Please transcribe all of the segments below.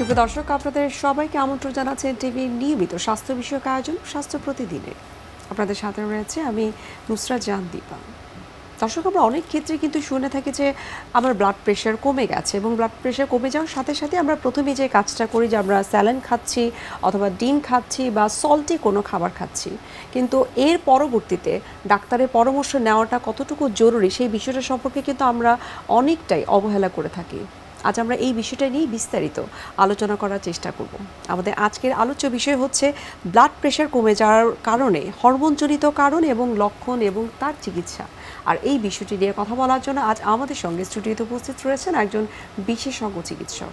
সুপ্রিয় দর্শক, আপনাদের সবাইকে আমন্ত্রণ জানাচ্ছেন টিভির নিয়মিত স্বাস্থ্য বিষয়ক আয়োজন স্বাস্থ্য প্রতিদিনে। আপনাদের সাথে রয়েছে আমি নুসরাত জাহান দীপা। দর্শক, আমরা অনেক ক্ষেত্রে কিন্তু শুনে থাকি যে আমার ব্লাড প্রেশার কমে গেছে, এবং ব্লাড প্রেশার কমে যাওয়ার সাথে সাথে আমরা প্রথমে যে কাজটা করি যে আমরা স্যালাইন খাচ্ছি অথবা ডিম খাচ্ছি বা সল্টি কোনো খাবার খাচ্ছি, কিন্তু এর পরবর্তীতে ডাক্তারের পরামর্শ নেওয়াটা কতটুকু জরুরি সেই বিষয়টা সম্পর্কে কিন্তু আমরা অনেকটাই অবহেলা করে থাকি। আজ আমরা এই বিষয়টা নিয়ে বিস্তারিত আলোচনা করার চেষ্টা করব। আমাদের আজকের আলোচ্য বিষয় হচ্ছে ব্লাড প্রেশার কমে যাওয়ার কারণে হরমোনজনিত কারণ এবং লক্ষণ এবং তার চিকিৎসা। আর এই বিষয়টি নিয়ে কথা বলার জন্য আজ আমাদের সঙ্গে স্টুডিওতে উপস্থিত রয়েছেন একজন বিশেষজ্ঞ চিকিৎসক।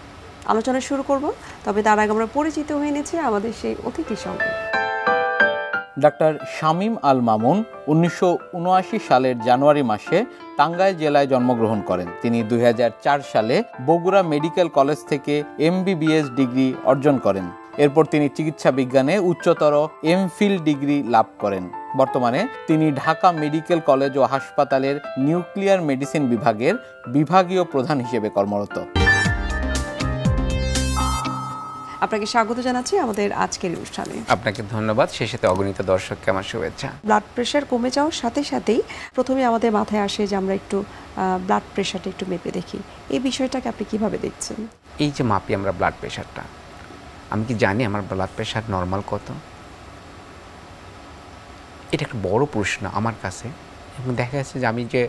আলোচনা শুরু করব, তবে তার আগে আমরা পরিচিত হয়ে নিচ্ছি আমাদের সেই অতিথির সঙ্গে। ডাক্তার শামীম আল মামুন 1979 সালের জানুয়ারি মাসে টাঙ্গাইল জেলায় জন্মগ্রহণ করেন। তিনি 2004 সালে বগুড়া মেডিকেল কলেজ থেকে MBBS ডিগ্রি অর্জন করেন। এরপর তিনি চিকিৎসা বিজ্ঞানে উচ্চতর এমফিল ডিগ্রি লাভ করেন। বর্তমানে তিনি ঢাকা মেডিকেল কলেজ ও হাসপাতালের নিউক্লিয়ার মেডিসিন বিভাগের বিভাগীয় প্রধান হিসেবে কর্মরত। আপনাকে স্বাগত জানাচ্ছি আমাদের আজকের অনুষ্ঠানে। আপনাকে ধন্যবাদ। সেই সাথে অগণিত দর্শককে আমার শুভেচ্ছা। ব্লাড প্রেশার কমে যাওয়ার সাথে সাথেই প্রথমে আমাদের মাথায় আসে যে আমরা একটু ব্লাড প্রেশারটা একটু মেপে দেখি। এই বিষয়টাকে আপনি কিভাবে দেখছেন? এই যে মাপি আমরা ব্লাড প্রেশারটা, আমি কি জানি আমার ব্লাড প্রেশার নর্মাল কত? এটা একটা বড় প্রশ্ন আমার কাছে। এবং দেখা যাচ্ছে যে আমি যে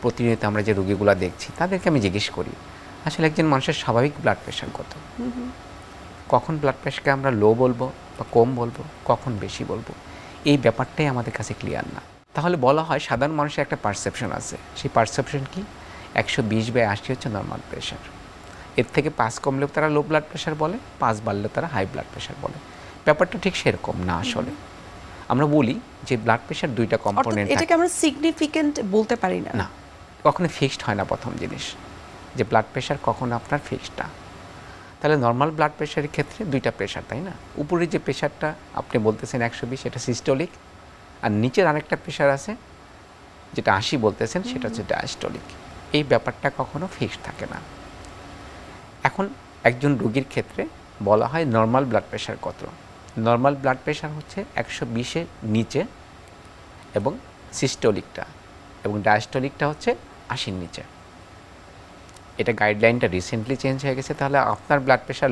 প্রতিনিয়ত আমরা যে রোগীগুলো দেখছি তাদেরকে আমি জিজ্ঞেস করি আসলে একজন মানুষের স্বাভাবিক ব্লাড প্রেশার কত। কখন ব্লাড প্রেশারকে আমরা লো বলবো বা কম বলবো, কখন বেশি বলবো, এই ব্যাপারটাই আমাদের কাছে ক্লিয়ার না। তাহলে বলা হয় সাধারণ মানুষের একটা পারসেপশন আছে। সেই পারসেপশন কি? 120/80 হচ্ছে নর্মাল প্রেশার। এর থেকে 5 কমলেও তারা লো ব্লাড প্রেশার বলে, 5 বাড়লেও তারা হাই ব্লাড প্রেশার বলে। ব্যাপারটা ঠিক সেরকম না। আসলে আমরা বলি যে ব্লাড প্রেশার দুইটা কম্পোনেন্ট, এটাকে আমরা সিগনিফিক্যান্ট বলতে পারি না। না, কখনো ফিক্সড হয় না। প্রথম জিনিস যে ব্লাড প্রেশার কখনো আপনার ফিক্সড না। তাহলে নর্মাল ব্লাড প্রেশারের ক্ষেত্রে দুইটা প্রেশার, তাই না? উপরে যে প্রেশারটা আপনি বলতেছেন 120, এটা সিস্টোলিক, আর নিচের আরেকটা প্রেশার আছে যেটা 80 বলতেছেন, সেটা হচ্ছে ডায়াস্টোলিক। এই ব্যাপারটা কখনো ফিক্সড থাকে না। এখন একজন রোগীর ক্ষেত্রে বলা হয় নর্মাল ব্লাড প্রেশার কত। নর্মাল ব্লাড প্রেশার হচ্ছে 120-এর নিচে, এবং সিস্টোলিকটা এবং ডায়াস্টোলিকটা হচ্ছে 80-র নিচে। এটা গাইডলাইনটা রিসেন্টলি চেঞ্জ হয়ে গেছে। তাহলে আপনার ব্লাড প্রেশার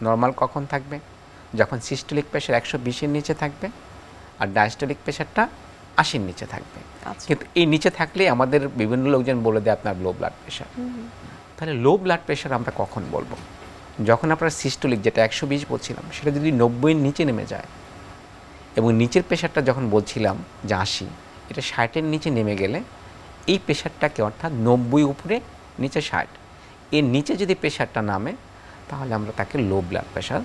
নর্মাল কখন থাকবে? যখন সিস্টোলিক প্রেশার 120-এর নিচে থাকবে আর ডায়াস্টোলিক প্রেশারটা 80-র নিচে থাকবে। কিন্তু এই নিচে থাকলেই আমাদের বিভিন্ন লোকজন বলে দেয় আপনার লো ব্লাড প্রেশার। তাহলে লো ব্লাড প্রেশার আমরা কখন বলবো? যখন আপনার সিস্টোলিক যেটা 120 বলছিলাম সেটা যদি 90-এর নিচে নেমে যায়, এবং নিচের প্রেশারটা যখন বলছিলাম যে 80, এটা 60-এর নিচে নেমে গেলে এই প্রেশারটাকে, অর্থাৎ 90 উপরে নিচে 60, এর নিচে যদি প্রেশারটা নামে তাহলে আমরা তাকে লো ব্লাড প্রেশার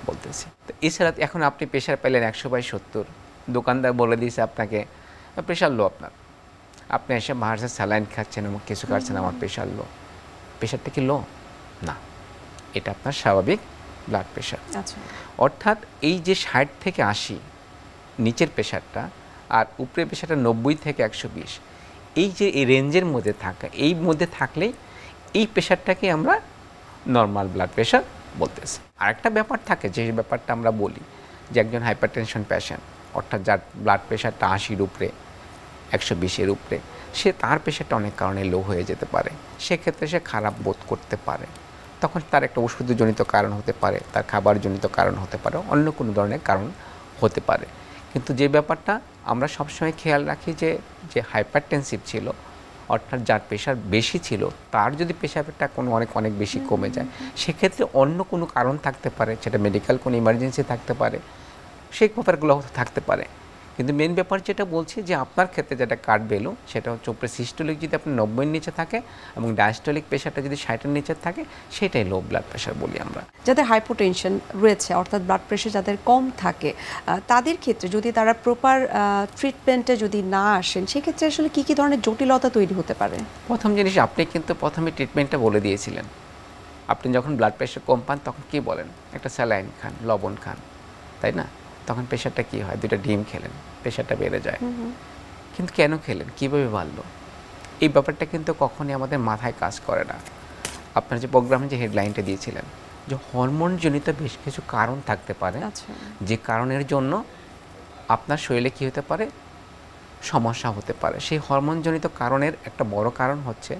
বলতেছি। তো এছাড়া এখন আপনি প্রেশার পেলেন 100/70, দোকানদার বলে দিয়েছে আপনাকে প্রেশার লো আপনার, আপনি এসে বাহারসে স্যালাইন খাচ্ছেন এবং কিছু খাচ্ছেন, আমার প্রেশার লো। প্রেশারটা কি লো? না, এটা আপনার স্বাভাবিক ব্লাড প্রেশার। অর্থাৎ এই যে 60 থেকে 80 নিচের প্রেশারটা আর উপরের প্রেশারটা 90 থেকে 120, এই যে এই রেঞ্জের মধ্যে থাকা, এই মধ্যে থাকলেই এই প্রেশারটাকে আমরা নর্মাল ব্লাড প্রেশার বলতেছি। আরেকটা ব্যাপার থাকে, যে ব্যাপারটা আমরা বলি যে একজন হাইপারটেনশন পেশেন্ট, অর্থাৎ যার ব্লাড প্রেশারটা 80-র উপরে, 120-এর উপরে, সে তার প্রেশারটা অনেক কারণে লো হয়ে যেতে পারে। সেক্ষেত্রে সে খারাপ বোধ করতে পারে। তখন তার একটা ওষুধজনিত কারণ হতে পারে, তার খাবারজনিত কারণ হতে পারে, অন্য কোনো ধরনের কারণ হতে পারে। কিন্তু যে ব্যাপারটা আমরা সবসময় খেয়াল রাখি যে হাইপারটেনসিভ ছিল, অর্থাৎ যার প্রেশার বেশি ছিল, তার যদি প্রেশারটা অনেক বেশি কমে যায়, সেক্ষেত্রে অন্য কোনো কারণ থাকতে পারে, সেটা মেডিকেল কোনো ইমার্জেন্সি থাকতে পারে, সেই ব্যাপারগুলো থাকতে পারে। কিন্তু মেন ব্যাপার যেটা বলছি যে আপনার ক্ষেত্রে যেটা কাটবেলো সেটা হচ্ছে উপরে সিস্টোলিক যদি আপনার 90-এর নিচে থাকে এবং ডায়াস্টোলিক প্রেশারটা যদি 60-এর নিচে থাকে, সেটাই লো ব্লাড প্রেশার বলি আমরা। যাদের হাইপোটেনশন রয়েছে, অর্থাৎ ব্লাড প্রেশার যাদের কম থাকে, তাদের ক্ষেত্রে যদি তারা প্রপার ট্রিটমেন্টে যদি না আসেন, সেক্ষেত্রে আসলে কী কী ধরনের জটিলতা তৈরি হতে পারে? প্রথম জিনিস, আপনি কিন্তু প্রথমে ট্রিটমেন্টটা বলে দিয়েছিলেন। আপনি যখন ব্লাড প্রেশার কম পান তখন কী বলেন? একটা স্যালাইন খান, লবণ খান, তাই না? তখন প্রেশারটা কী হয়? 2টা ডিম খেলেন, প্রেশারটা বেড়ে যায়। কিন্তু কেন খেলেন, কীভাবে বাড়লো, এই ব্যাপারটা কিন্তু কখনই আমাদের মাথায় কাজ করে না। আপনার যে প্রোগ্রামে যে হেডলাইনটা দিয়েছিলেন যে হরমোনজনিত বেশ কিছু কারণ থাকতে পারে, আচ্ছা। যে কারণের জন্য আপনার শরীরে কী হতে পারে, সমস্যা হতে পারে। সেই হরমোনজনিত কারণের একটা বড় কারণ হচ্ছে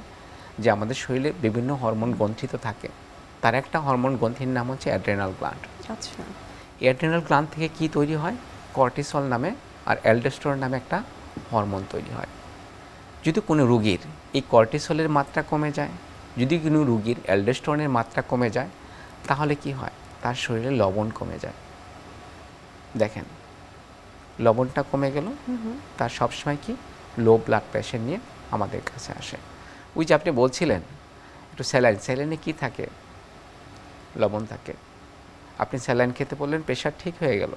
যে আমাদের শরীরে বিভিন্ন হরমোন গ্রন্থিত থাকে। তার একটা হরমোন গ্রন্থির নাম হচ্ছে অ্যাড্রেনাল গ্ল্যান্ড। আচ্ছা। অ্যাড্রেনাল গ্ল্যান্ড থেকে কি তৈরি হয়, কর্টিসল নামে আর অ্যালডোস্টেরন নামে একটা হরমোন তৈরি হয়। যদি কোনো রোগীর এই কর্টিসলের মাত্রা কমে যায়, যদি কোনো রোগীর অ্যালডোস্টেরনের মাত্রা কমে যায়, তাহলে কি হয়, তার শরীরে লবণ কমে যায়। দেখেন, লবণটা কমে গেল, তার সবসময় কি লো ব্লাড প্রেশার নিয়ে আমাদের কাছে আসে। ওই যে আপনি বলছিলেন একটু স্যালাইন, স্যালাইনে কী থাকে, লবণ থাকে। আপনি স্যালাইন খেতে বললেন, প্রেশার ঠিক হয়ে গেল,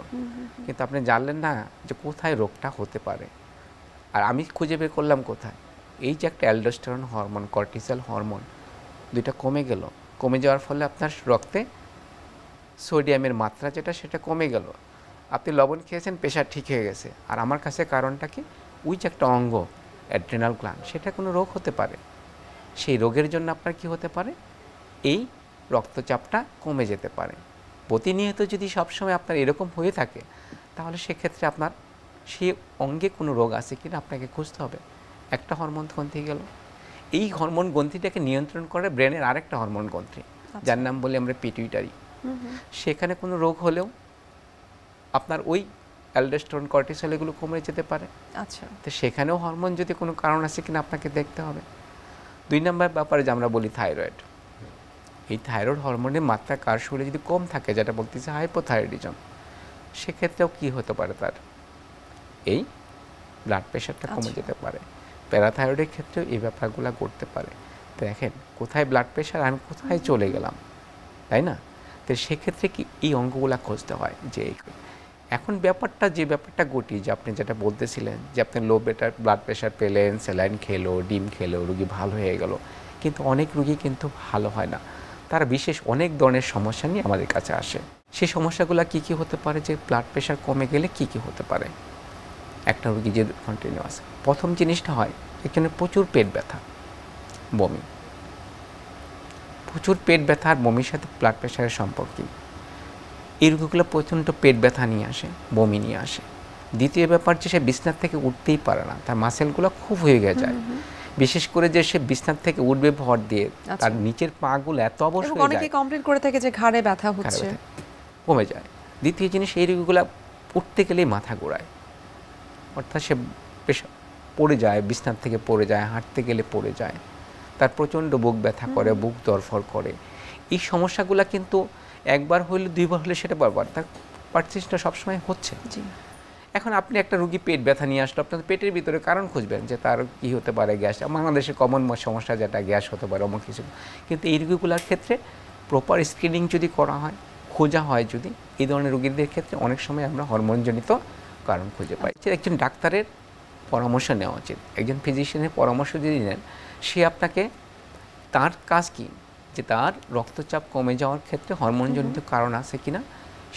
কিন্তু আপনি জানলেন না যে কোথায় রোগটা হতে পারে। আর আমি খুঁজে বের করলাম কোথায়, এই যে একটা অ্যালডোস্টেরন হরমোন, কর্টিসল হরমোন, দুইটা কমে গেল। কমে যাওয়ার ফলে আপনার রক্তে সোডিয়ামের মাত্রা যেটা সেটা কমে গেল। আপনি লবণ খেয়েছেন, প্রেশার ঠিক হয়ে গেছে। আর আমার কাছে কারণটা কি, ওই যে একটা অঙ্গ অ্যাড্রেনাল গ্ল্যান্ড, সেটা কোনো রোগ হতে পারে। সেই রোগের জন্য আপনার কি হতে পারে, এই রক্তচাপটা কমে যেতে পারে। প্রতিনিয়ত যদি সবসময় আপনার এরকম হয়ে থাকে, তাহলে সেক্ষেত্রে আপনার সেই অঙ্গে কোনো রোগ আছে কিনা আপনাকে খুঁজতে হবে। একটা হরমোন গ্রন্থি গেল, এই হরমোন গ্রন্থিটাকে নিয়ন্ত্রণ করে ব্রেনের আরেকটা হরমোন গ্রন্থি, যার নাম বলি আমরা পিটুইটারি। সেখানে কোনো রোগ হলেও আপনার ওই অ্যালডোস্টেরন, কর্টিসল এগুলো কমে যেতে পারে। আচ্ছা। তো সেখানেও হরমোন যদি কোনো কারণ আছে কিনা আপনাকে দেখতে হবে। 2 নম্বর ব্যাপারে যে আমরা বলি থাইরয়েড, এই থাইরয়েড হরমোনের মাত্রা কার শরীরে যদি কম থাকে, যেটা বলতেছে হাইপোথাইরয়েডিজম, সেক্ষেত্রেও কী হতে পারে, তার এই ব্লাড প্রেশারটা কমে যেতে পারে। প্যারাথাইরয়েডের ক্ষেত্রেও এই ব্যাপারগুলো ঘটতে পারে। তো দেখেন কোথায় ব্লাড প্রেশার, আমি কোথায় চলে গেলাম, তাই না? তো সেক্ষেত্রে কি এই অঙ্গগুলা খুঁজতে হয়। যে এখন যে ব্যাপারটা ঘটি, যে আপনি যেটা বলতেছিলেন যে আপনি লো ব্লাড প্রেশার পেলেন, স্যালাইন খেলো, ডিম খেলো, রুগী ভালো হয়ে গেল, কিন্তু অনেক রুগী কিন্তু ভালো হয় না। তারা বিশেষ অনেক ধরনের সমস্যা নিয়ে আমাদের কাছে আসে। সেই সমস্যাগুলো কি কি হতে পারে, যে ব্লাড প্রেশার কমে গেলে কি কি হতে পারে একটা রুগী যে কন্টিনিউয়াস। প্রথম জিনিসটা হয় একজনের প্রচুর পেট ব্যথা, বমি। প্রচুর পেট ব্যথা আর বমির সাথে ব্লাড প্রেশারের সম্পর্ক কী? এই রোগগুলো প্রচণ্ড পেট ব্যথা নিয়ে আসে, বমি নিয়ে আসে। দ্বিতীয় ব্যাপার যে সে বিছনার থেকে উঠতেই পারে না, তার মাসেলগুলো খুব হয়ে যায়। বিশেষ করে যে সে বিছনার থেকে উঠবে ভর দিয়ে, তার নিচের পাগুলো এত অবশ হয়ে যায়। অনেকে কমপ্লেইন করে থাকে যে ঘাড়ে ব্যথা হচ্ছে, কমে যায়। দ্বিতীয় জিনিস, এই রোগগুলো উঠতে গেলেই মাথা ঘোরায়, অর্থাৎ সে পড়ে যায়, বিছনার থেকে পড়ে যায়, হাঁটতে গেলে পড়ে যায়, তার প্রচণ্ড বুক ব্যথা করে, বুক দরফর করে। এই সমস্যাগুলো কিন্তু একবার হইলে, 2বার হলে সেটা বারবার, তার পারসিস্টটা সবসময় হচ্ছে। এখন আপনি একটা রুগী পেট ব্যথা নিয়ে আসলো, আপনার পেটের ভিতরে কারণ খুঁজবেন যে তার কি হতে পারে, গ্যাস। বাংলাদেশের কমন সমস্যা যেটা গ্যাস হতে পারে, অমুক কিছু। কিন্তু এই রোগীগুলোর ক্ষেত্রে প্রপার স্ক্রিনিং যদি করা হয়, খোঁজা হয় যদি, এই ধরনের রোগীদের ক্ষেত্রে অনেক সময় আমরা হরমোনজনিত কারণ খুঁজে পাই। একজন ডাক্তারের পরামর্শ নেওয়া উচিত। একজন ফিজিশিয়ানের পরামর্শ যদি নেন, সে আপনাকে, তার কাজ কি, যে তার রক্তচাপ কমে যাওয়ার ক্ষেত্রে হরমোনজনিত কারণ আছে কিনা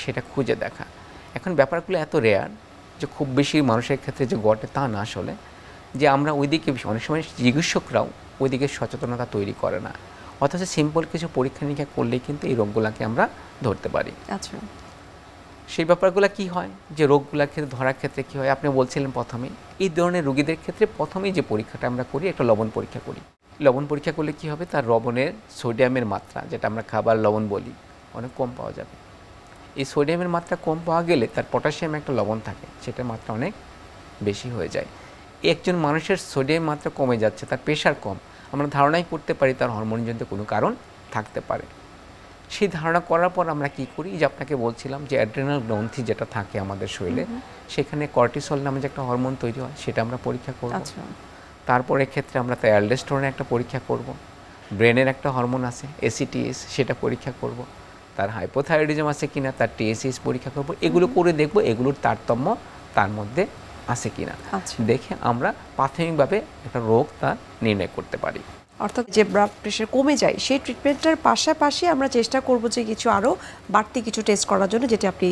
সেটা খুঁজে দেখা। এখন ব্যাপারগুলো এত রেয়ার যে খুব বেশি মানুষের ক্ষেত্রে যে ঘটে তা না আসলে, যে আমরা ওইদিকে অনেক সময় চিকিৎসকরাও ওইদিকে সচেতনতা তৈরি করে না। অথচ সিম্পল কিছু পরীক্ষা নিরীক্ষা করলেই কিন্তু এই রোগগুলোকে আমরা ধরতে পারি। আচ্ছা, সেই ব্যাপারগুলো কি হয়, যে রোগগুলোর ক্ষেত্রে ধরার ক্ষেত্রে কি হয়, আপনি বলছিলেন প্রথমেই এই ধরনের রোগীদের ক্ষেত্রে প্রথমেই যে পরীক্ষাটা আমরা করি, একটা লবণ পরীক্ষা করি। লবণ পরীক্ষা করলে কি হবে, তার লবণের সোডিয়ামের মাত্রা, যেটা আমরা খাবার লবণ বলি, অনেক কম পাওয়া যাবে। এই সোডিয়ামের মাত্রা কম পাওয়া গেলে তার পটাশিয়াম একটা লবণ থাকে, সেটার মাত্রা অনেক বেশি হয়ে যায়। একজন মানুষের সোডিয়াম মাত্রা কমে যাচ্ছে, তার প্রেশার কম, আমরা ধারণাই করতে পারি তার হরমোনজনিত কোনো কারণ থাকতে পারে। সেই ধারণা করার পর আমরা কি করি, যে আপনাকে বলছিলাম যে অ্যাড্রেনাল গ্রন্থি যেটা থাকে আমাদের শরীরে, সেখানে কর্টিসল নামে যে একটা হরমোন তৈরি হয়, সেটা আমরা পরীক্ষা করব। তারপরে ক্ষেত্রে আমরা তার অ্যালডোস্টেরনের একটা পরীক্ষা করব। ব্রেনের একটা হরমোন আছে এসিটিএস, সেটা পরীক্ষা করব। তার হাইপোথাইরয়েডিজম আছে কিনা, তার টিএসএস পরীক্ষা করব। এগুলো করে দেখব এগুলোর তারতম্য তার মধ্যে আছে কিনা, দেখে আমরা প্রাথমিকভাবে একটা রোগ তা নির্ণয় করতে পারি। অর্থাৎ যে ব্লাড প্রেশার কমে যায় সেই ট্রিটমেন্টটার পাশাপাশি আমরা চেষ্টা করব যে কিছু আরও বাড়তি কিছু টেস্ট করার জন্য, যেটা আপনি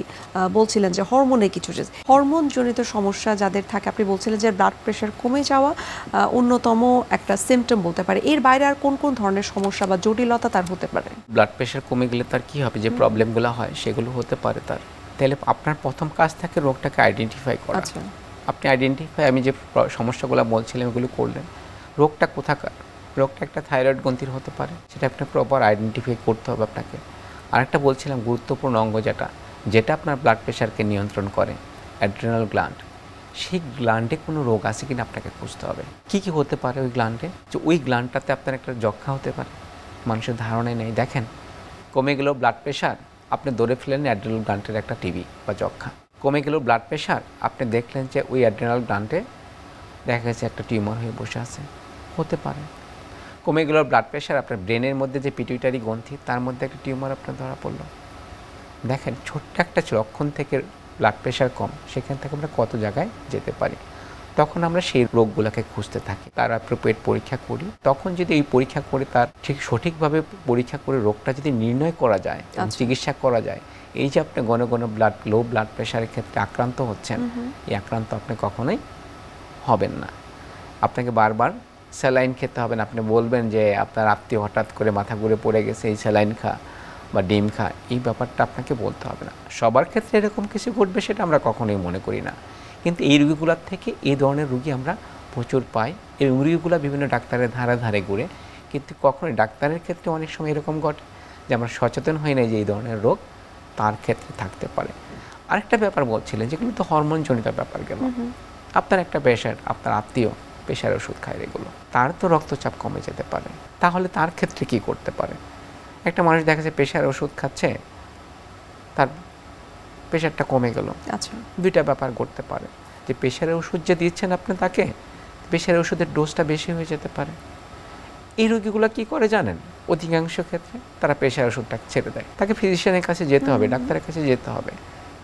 বলছিলেন যে হরমোনের কিছু টেস্ট, হরমোনজনিত সমস্যা যাদের থাকে, আপনি বলছিলেন যে ব্লাড প্রেশার কমে যাওয়া অন্যতম একটা সিমটম বলতে পারে, এর বাইরে আর কোন কোন ধরনের সমস্যা বা জটিলতা তার হতে পারে? ব্লাড প্রেশার কমে গেলে তার কী হবে, যে প্রবলেমগুলো হয় সেগুলো হতে পারে তার। তাহলে আপনার প্রথম কাজ থাকে রোগটাকে আইডেন্টিফাই করা। আচ্ছা, আপনি আইডেন্টিফাই, আমি যে সমস্যাগুলো বলছিলাম এগুলো করলেন, রোগটা কোথাকার, রোগটা একটা থাইরয়েড গ্রন্থির হতে পারে, সেটা আপনার প্রপার আইডেন্টিফাই করতে হবে আপনাকে। আরেকটা বলছিলাম গুরুত্বপূর্ণ অঙ্গ যেটা আপনার ব্লাড প্রেশারকে নিয়ন্ত্রণ করে, অ্যাড্রিনাল গ্ল্যান্ড, সেই গ্ল্যান্ডে কোনো রোগ আছে কিনা আপনাকে খুঁজতে হবে। কী কী হতে পারে ওই গ্ল্যান্ডে, যে ওই গ্ল্যান্ডটাতে আপনার একটা যক্ষা হতে পারে, মানুষের ধারণাই নেই। দেখেন কমে গেলেও ব্লাড প্রেশার, আপনি ধরে ফেলেন অ্যাড্রিনাল গ্ল্যান্ডের একটা টিবি বা যক্ষা। কমে গেলেও ব্লাড প্রেশার, আপনি দেখলেন যে ওই অ্যাড্রিনাল গ্ল্যান্ডে দেখা গেছে একটা টিউমার হয়ে বসে আছে, হতে পারে। কমে গেলেও ব্লাড প্রেশার, আপনার ব্রেনের মধ্যে যে পিটুইটারি গ্রন্থি তার মধ্যে একটা টিউমার আপনার ধরা পড়লো। দেখেন ছোট্ট একটা লক্ষণ থেকে ব্লাড প্রেশার কম, সেখান থেকে আমরা কত জায়গায় যেতে পারি। তখন আমরা সেই রোগগুলোকে খুঁজতে থাকি, তার অ্যাপ্রোপ্রিয়েট পরীক্ষা করি। তখন যদি এই পরীক্ষা করে তার ঠিক সঠিকভাবে পরীক্ষা করে রোগটা যদি নির্ণয় করা যায়, চিকিৎসা করা যায়, এই যে আপনি ঘন ঘন লো ব্লাড প্রেশারের ক্ষেত্রে আক্রান্ত হচ্ছেন, এই আক্রান্ত আপনি কখনোই হবেন না। আপনাকে বারবার স্যালাইন খেতে হবে না। আপনি বলবেন যে আপনার আত্মীয় হঠাৎ করে মাথা ঘুরে পড়ে গেছে, এই স্যালাইন খা বা ডিম খা, এই ব্যাপারটা আপনাকে বলতে হবে না। সবার ক্ষেত্রে এরকম কিছু ঘটবে সেটা আমরা কখনোই মনে করি না, কিন্তু এই রোগীগুলোর থেকে এই ধরনের রোগী আমরা প্রচুর পাই। এই রোগীগুলো বিভিন্ন ডাক্তারের ধারে ধারে ঘুরে, কিন্তু কখনোই ডাক্তারের ক্ষেত্রে অনেক সময় এরকম ঘটে যে আমরা সচেতন হই না যে এই ধরনের রোগ তার ক্ষেত্রে থাকতে পারে। আরেকটা ব্যাপার বলছিলেন, যেগুলো তো হরমোনজনিত ব্যাপার গেল। আপনার একটা পেশেন্ট, আপনার আত্মীয় প্রেশার ওষুধ খায় এগুলো, তার তো রক্তচাপ কমে যেতে পারে, তাহলে তার ক্ষেত্রে কি করতে পারে? একটা মানুষ দেখা যায় প্রেশার ওষুধ খাচ্ছে, তার প্রেশারটা কমে গেল। আচ্ছা, দুইটা ব্যাপার ঘটতে পারে, যে প্রেশারের ওষুধ যে দিচ্ছেন আপনি তাকে, প্রেশারের ওষুধের ডোজটা বেশি হয়ে যেতে পারে। এই রোগীগুলো কি করে জানেন, অধিকাংশ ক্ষেত্রে তারা প্রেশার ওষুধটা ছেড়ে দেয়, তাকে ফিজিশিয়ানের কাছে যেতে হবে, ডাক্তারের কাছে যেতে হবে।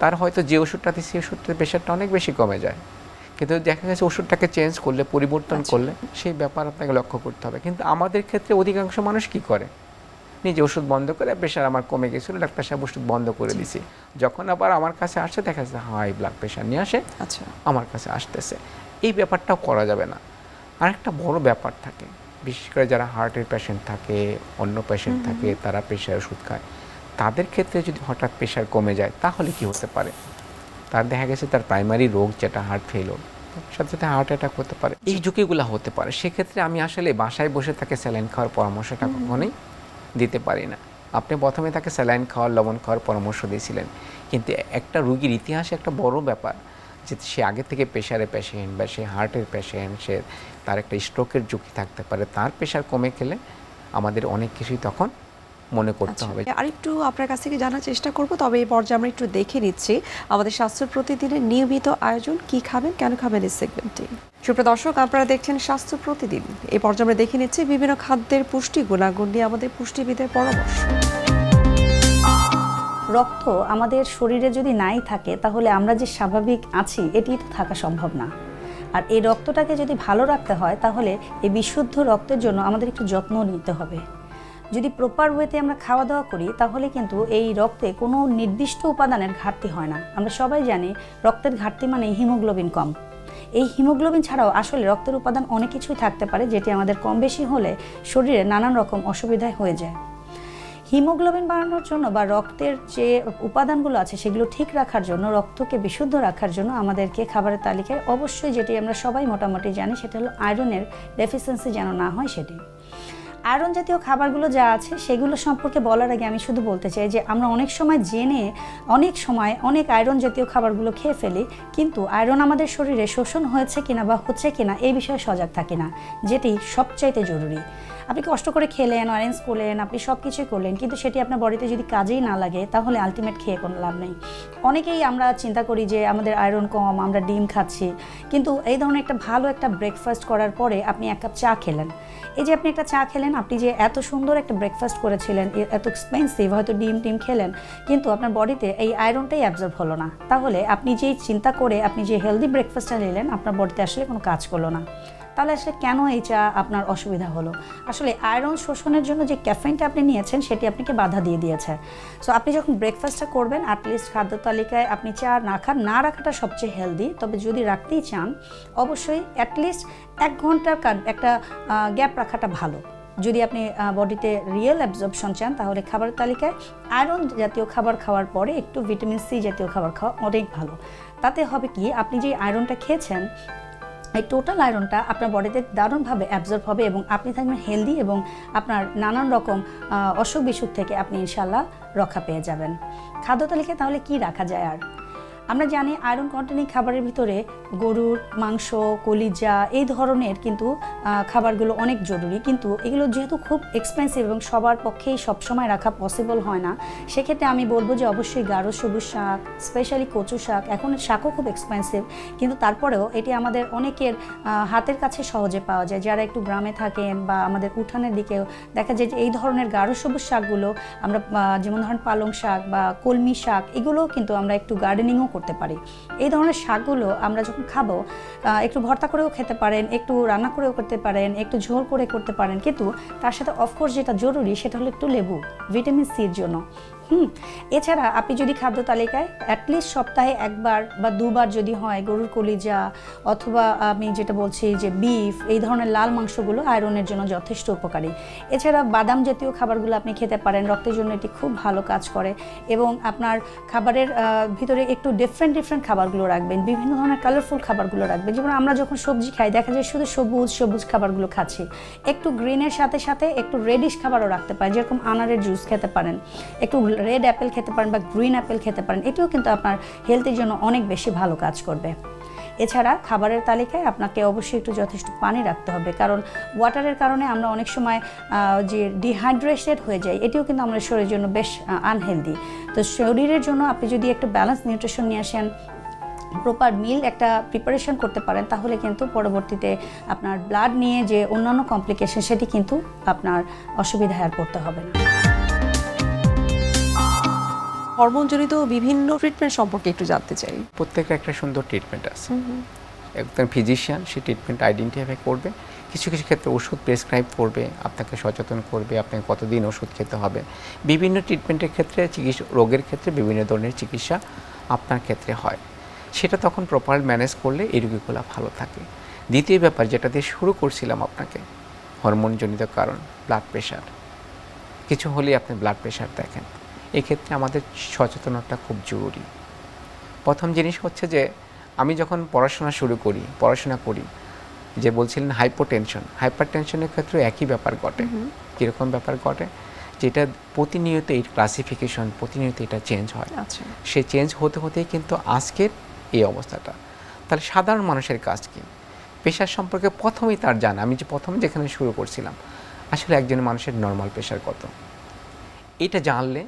তার হয়তো যে ওষুধটা দিচ্ছে সেই ওষুধটার প্রেশারটা অনেক বেশি কমে যায়, কিন্তু দেখা গেছে ওষুধটাকে চেঞ্জ করলে, পরিবর্তন করলে সেই ব্যাপার আপনাকে লক্ষ্য করতে হবে। কিন্তু আমাদের ক্ষেত্রে অধিকাংশ মানুষ কি করে, নিজে ওষুধ বন্ধ করে, প্রেশার আমার কমে গেছিলো, ডাক্তার সাহেব ওষুধ বন্ধ করে দিছি, যখন আবার আমার কাছে আসছে দেখা যাচ্ছে হাই ব্লাড প্রেশার নিয়ে আসে, আচ্ছা, আমার কাছে আসতেছে। এই ব্যাপারটাও করা যাবে না। আরেকটা বড় ব্যাপার থাকে, বিশেষ করে যারা হার্টের পেশেন্ট থাকে, অন্য পেশেন্ট থাকে, তারা প্রেশার ওষুধ খায়, তাদের ক্ষেত্রে যদি হঠাৎ প্রেশার কমে যায় তাহলে কি হতে পারে, তার দেখা গেছে তার প্রাইমারি রোগ যেটা হার্ট ফেইলিওর, সাথে সাথে হার্ট অ্যাটাক হতে পারে, এই ঝুঁকিগুলো হতে পারে। সেক্ষেত্রে আমি আসলে বাসায় বসে তাকে স্যালাইন খাওয়ার পরামর্শটা কখনোই দিতে পারি না। আপনি প্রথমে তাকে স্যালাইন খাওয়ার, লবণ খাওয়ার পরামর্শ দিয়েছিলেন, কিন্তু একটা রোগীর ইতিহাসে একটা বড় ব্যাপার যে সে আগে থেকে প্রেশারের পেশেন্ট বা সে হার্টের পেশেন্ট, সে তার একটা স্ট্রোকের ঝুঁকি থাকতে পারে, তার প্রেশার কমে গেলে আমাদের অনেক কিছুই তখন মনে করতে হবে। আরেকটু আপনার কাছ থেকে জানার চেষ্টা করব, তবে এই পর্যায়ে আমরা একটু দেখে নিচ্ছি আমাদের স্বাস্থ্য প্রতিদিনের নিয়মিত আয়োজন, কি খাবেন কেন খাবেন এই সেগমেন্টে। সুপ্রিয় দর্শক, আপনারা দেখছেন স্বাস্থ্য প্রতিদিন। এই পর্যায়ে আমরা দেখে নিচ্ছি বিভিন্ন খাদ্যের পুষ্টি গুণাগুণ নিয়ে আমাদের পুষ্টিবিদের পরামর্শ। রক্ত আমাদের শরীরে যদি নাই থাকে তাহলে আমরা যে স্বাভাবিক আছি এটি তো থাকা সম্ভব না। আর এই রক্তটাকে যদি ভালো রাখতে হয় তাহলে এই বিশুদ্ধ রক্তের জন্য আমাদের একটু যত্ন নিতে হবে। যদি প্রপার ওয়েতে আমরা খাওয়া দাওয়া করি তাহলে কিন্তু এই রক্তে কোনো নির্দিষ্ট উপাদানের ঘাটতি হয় না। আমরা সবাই জানি রক্তের ঘাটতি মানে হিমোগ্লোবিন কম। এই হিমোগ্লোবিন ছাড়াও আসলে রক্তের উপাদান অনেক কিছুই থাকতে পারে, যেটি আমাদের কম বেশি হলে শরীরে নানান রকম অসুবিধায় হয়ে যায়। হিমোগ্লোবিন বাড়ানোর জন্য বা রক্তের যে উপাদানগুলো আছে সেগুলো ঠিক রাখার জন্য, রক্তকে বিশুদ্ধ রাখার জন্য আমাদেরকে খাবারের তালিকায় অবশ্যই, যেটি আমরা সবাই মোটামুটি জানি, সেটা হলো আয়রনের ডেফিসিয়েন্সি যেন না হয় সেটি। আয়রন জাতীয় খাবারগুলো যা আছে সেগুলো সম্পর্কে বলার আগে আমি শুধু বলতে চাই যে আমরা অনেক সময় জেনে অনেক আয়রন জাতীয় খাবারগুলো খেয়ে ফেলি, কিন্তু আয়রন আমাদের শরীরে শোষণ হয়েছে কিনা বা হচ্ছে কিনা এই বিষয়ে সজাগ থাকি না, যেটি সবচাইতে জরুরি। আপনি কষ্ট করে খেলেন, অরেঞ্জ করলেন, আপনি সব কিছুই করলেন, কিন্তু সেটি আপনার বডিতে যদি কাজেই না লাগে তাহলে আলটিমেট খেয়ে কোনো লাভ নেই। অনেকেই আমরা চিন্তা করি যে আমাদের আয়রন কম, আমরা ডিম খাচ্ছি, কিন্তু এই ধরনের একটা ভালো একটা ব্রেকফাস্ট করার পরে আপনি এক কাপ চা খেলেন, এই যে আপনি একটা চা খেলেন, আপনি যে এত সুন্দর একটা ব্রেকফাস্ট করেছিলেন, এত এক্সপেন্সিভ, হয়তো ডিম খেলেন, কিন্তু আপনার বডিতে এই আয়রনটাই অ্যাবজর্ব হলো না, তাহলে আপনি যেই চিন্তা করে আপনি যে হেলদি ব্রেকফাস্টটা নিলেন আপনার বডিতে আসলে কোনো কাজ করলো না। তাহলে আসলে কেন এই চা আপনার অসুবিধা হলো? আসলে আয়রন শোষণের জন্য যে ক্যাফেইনটা আপনি নিয়েছেন সেটি আপনাকে বাধা দিয়ে দিয়েছে। সো আপনি যখন ব্রেকফাস্টটা করবেন অ্যাটলিস্ট খাদ্য তালিকায় আপনি চা না রাখাটা সবচেয়ে হেলদি। তবে যদি রাখতেই চান অবশ্যই অ্যাটলিস্ট 1 ঘন্টার একটা গ্যাপ রাখাটা ভালো। যদি আপনি বডিতে রিয়েল অ্যাবজর্পশন চান তাহলে খাবারের তালিকায় আয়রন জাতীয় খাবার খাওয়ার পরে একটু ভিটামিন সি জাতীয় খাবার খাওয়া অনেক ভালো। তাতে হবে কি, আপনি যে আয়রনটা খেয়েছেন এই টোটাল আয়রনটা আপনার বডিতে দারুণভাবে অ্যাবজর্ব হবে এবং আপনি থাকবেন হেলদি এবং আপনার নানান রকম অসুখ বিসুখ থেকে আপনি ইনশাল্লাহ রক্ষা পেয়ে যাবেন। খাদ্য তালিকায় তাহলে কি রাখা যায়? আর আমরা জানি আয়রন কন্টেনিং খাবারের ভিতরে গরুর মাংস, কলিজা এই ধরনের কিন্তু খাবারগুলো অনেক জরুরি, কিন্তু এগুলো যেহেতু খুব এক্সপেন্সিভ এবং সবার পক্ষেই সবসময় রাখা পসিবল হয় না, সেক্ষেত্রে আমি বলবো যে অবশ্যই গাঢ় সবুজ শাক, স্পেশালি কচু শাক, এখন শাকও খুব এক্সপেন্সিভ কিন্তু তারপরেও এটি আমাদের অনেকের হাতের কাছে সহজে পাওয়া যায়। যারা একটু গ্রামে থাকেন বা আমাদের উঠানের দিকেও দেখা যায় যে এই ধরনের গাঢ় সবুজ শাকগুলো আমরা যেমন ধরেন পালং শাক বা কলমি শাক এগুলোও কিন্তু আমরা একটু গার্ডেনিংও করতে পারি। এই ধরনের শাকগুলো আমরা যখন খাবো একটু ভর্তা করেও খেতে পারেন, একটু রান্না করেও করতে পারেন, একটু ঝোল করে করতে পারেন, কিন্তু তার সাথে অফকোর্স যেটা জরুরি সেটা হলো একটু লেবু, ভিটামিন সির জন্য। এছাড়া আপনি যদি খাদ্য তালিকায় অ্যাটলিস্ট সপ্তাহে 1 বার বা 2 বার যদি হয় গরুর কলিজা অথবা আমি যেটা বলছি যে বিফ, এই ধরনের লাল মাংসগুলো আয়রনের জন্য যথেষ্ট উপকারী। এছাড়া বাদাম জাতীয় খাবারগুলো আপনি খেতে পারেন, রক্তের জন্য এটি খুব ভালো কাজ করে। এবং আপনার খাবারের ভিতরে একটু ডিফারেন্ট খাবারগুলো রাখবেন, বিভিন্ন ধরনের কালারফুল খাবারগুলো রাখবেন। যেমন আমরা যখন সবজি খাই দেখা যায় শুধু সবুজ খাবারগুলো খাচ্ছি, একটু গ্রিনের সাথে সাথে একটু রেডিশ খাবারও রাখতে পারেন, যেরকম আনারের জুস খেতে পারেন, একটু রেড অ্যাপেল খেতে পারেন বা গ্রিন অ্যাপেল খেতে পারেন, এটিও কিন্তু আপনার হেলথের জন্য অনেক বেশি ভালো কাজ করবে। এছাড়া খাবারের তালিকায় আপনাকে অবশ্যই একটু যথেষ্ট পানি রাখতে হবে, কারণ ওয়াটারের কারণে আমরা অনেক সময় যে ডিহাইড্রেটেড হয়ে যাই, এটিও কিন্তু আমাদের শরীরের জন্য বেশ আনহেলদি। তো শরীরের জন্য আপনি যদি একটু ব্যালেন্স নিউট্রিশন নিয়ে আসেন, প্রপার মিল একটা প্রিপারেশন করতে পারেন, তাহলে কিন্তু পরবর্তীতে আপনার ব্লাড নিয়ে যে অন্যান্য কমপ্লিকেশন সেটি কিন্তু আপনার অসুবিধায় আর পড়তে হবে না। হরমোনজনিত বিভিন্ন ট্রিটমেন্ট সম্পর্কে একটু জানতে চাই। প্রত্যেকের একটা সুন্দর ট্রিটমেন্ট আছে। একজন ফিজিশিয়ান সেই ট্রিটমেন্ট আইডেন্টিফাই করবে, কিছু ক্ষেত্রে ওষুধ প্রেসক্রাইব করবে, আপনাকে সচেতন করবে আপনাকে কতদিন ওষুধ খেতে হবে। বিভিন্ন ট্রিটমেন্টের ক্ষেত্রে রোগের ক্ষেত্রে বিভিন্ন ধরনের চিকিৎসা আপনার ক্ষেত্রে হয়, সেটা তখন প্রপার ম্যানেজ করলে এই রোগীগুলো ভালো থাকে। দ্বিতীয় ব্যাপার যেটা দিয়ে শুরু করছিলাম আপনাকে, হরমোনজনিত কারণ, ব্লাড প্রেশার। কিছু হলেই আপনি ব্লাড প্রেশার দেখেন, এক্ষেত্রে আমাদের সচেতনতা খুব জরুরি। প্রথম জিনিস হচ্ছে যে আমি যখন পড়াশোনা করি যে বলছিলেন হাইপার টেনশনের ক্ষেত্রে একই ব্যাপার ঘটে। কীরকম ব্যাপার ঘটে? যেটা প্রতিনিয়ত এই ক্লাসিফিকেশন প্রতিনিয়ত এটা চেঞ্জ হয়। সে চেঞ্জ হতেই কিন্তু আজকের এই অবস্থাটা। তাহলে সাধারণ মানুষের কাজ কি? প্রেশার সম্পর্কে প্রথমেই তার জানা, আমি যে প্রথমে যেখানে শুরু করছিলাম, আসলে একজন মানুষের নর্মাল প্রেশার কত, এটা জানলে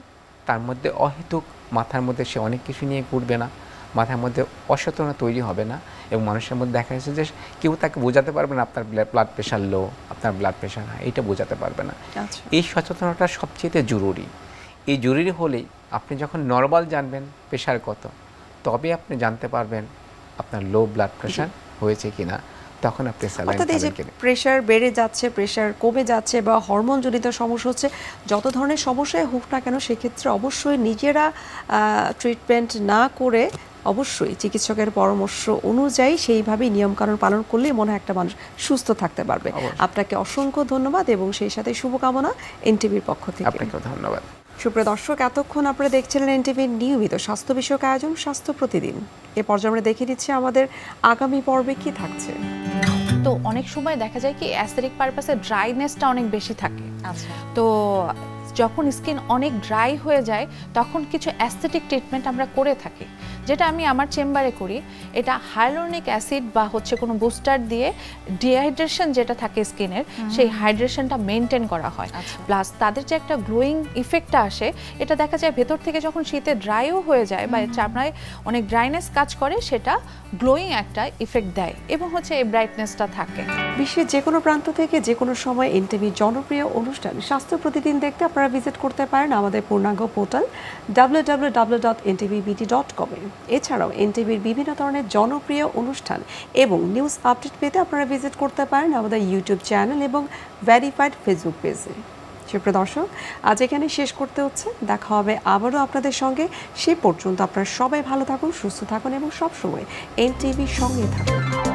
তার মধ্যে অহেতুক মাথার মধ্যে সে অনেক কিছু নিয়ে ঘুরবে না, মাথার মধ্যে অসচেতনতা তৈরি হবে না, এবং মানুষের মধ্যে দেখা যাচ্ছে যে কেউ তাকে বোঝাতে পারবে না আপনার ব্লাড প্রেশার লো, আপনার ব্লাড প্রেশার হাই, এটা বোঝাতে পারবে না। এই সচেতনতা সবচেয়ে জরুরি। এই জরুরি হলেই আপনি যখন নর্মাল জানবেন প্রেশার কত, তবে আপনি জানতে পারবেন আপনার লো ব্লাড প্রেশার হয়েছে কিনা, তখন আপনি স্যালাইন খাবেন। প্রেশার বেড়ে যাচ্ছে, প্রেশার কমে যাচ্ছে বা হরমোনজনিত সমস্যা হচ্ছে, যত ধরনের সমস্যায় হোক না কেন সেক্ষেত্রে অবশ্যই নিজেরা ট্রিটমেন্ট না করে অবশ্যই চিকিৎসকের পরামর্শ অনুযায়ী সেইভাবেই নিয়মকানুন পালন করলেই মনে হয় একটা মানুষ সুস্থ থাকতে পারবে। আপনাকে অসংখ্য ধন্যবাদ এবং সেই সাথে শুভকামনা এনটিভির পক্ষ থেকে। আপনাকে ধন্যবাদ। সুপ্রিয় দর্শক, এতক্ষণ আপনারা দেখছিলেন এনটিভির নিয়মিত স্বাস্থ্য বিষয়ক আয়োজন স্বাস্থ্য প্রতিদিন। এ পর্যায়ে আমরা দেখিয়ে দিচ্ছি আমাদের আগামী পর্বে কি থাকছে। তো অনেক সময় দেখা যায় কি অ্যাসথেটিক পারপাসে ড্রাইনেসটা অনেক বেশি থাকে। তো যখন স্কিন অনেক ড্রাই হয়ে যায় তখন কিছু অ্যাসথেটিক ট্রিটমেন্ট আমরা করে থাকি, যেটা আমি আমার চেম্বারে করি। এটা হাইলোনিক অ্যাসিড বা হচ্ছে কোনো বুস্টার দিয়ে ডিহাইড্রেশন যেটা থাকে স্কিনের, সেই হাইড্রেশনটা মেনটেন করা হয়। প্লাস তাদের যে একটা গ্লোয়িং ইফেক্টটা আসে, এটা দেখা যায় ভেতর থেকে যখন শীতে ড্রাইও হয়ে যায় বা চামড়ায় অনেক ড্রাইনেস কাজ করে, সেটা গ্লোয়িং একটা ইফেক্ট দেয় এবং হচ্ছে এই ব্রাইটনেসটা থাকে। বিশ্বের যে কোনো প্রান্ত থেকে যে কোনো সময় এনটিভির জনপ্রিয় অনুষ্ঠান স্বাস্থ্য প্রতিদিন দেখতে আপনারা ভিজিট করতে পারেন আমাদের পূর্ণাঙ্গ পোর্টাল www.ntvbt.com-এ। এছাড়াও এনটিভির বিভিন্ন ধরনের জনপ্রিয় অনুষ্ঠান এবং নিউজ আপডেট পেতে আপনারা ভিজিট করতে পারেন আমাদের ইউটিউব চ্যানেল এবং ভেরিফাইড ফেসবুক পেজে। সুপ্রিয় দর্শক, আজ এখানে শেষ করতে হচ্ছে, দেখা হবে আবারও আপনাদের সঙ্গে। সে পর্যন্ত আপনারা সবাই ভালো থাকুন, সুস্থ থাকুন এবং সবসময় এনটিভির সঙ্গে থাকুন।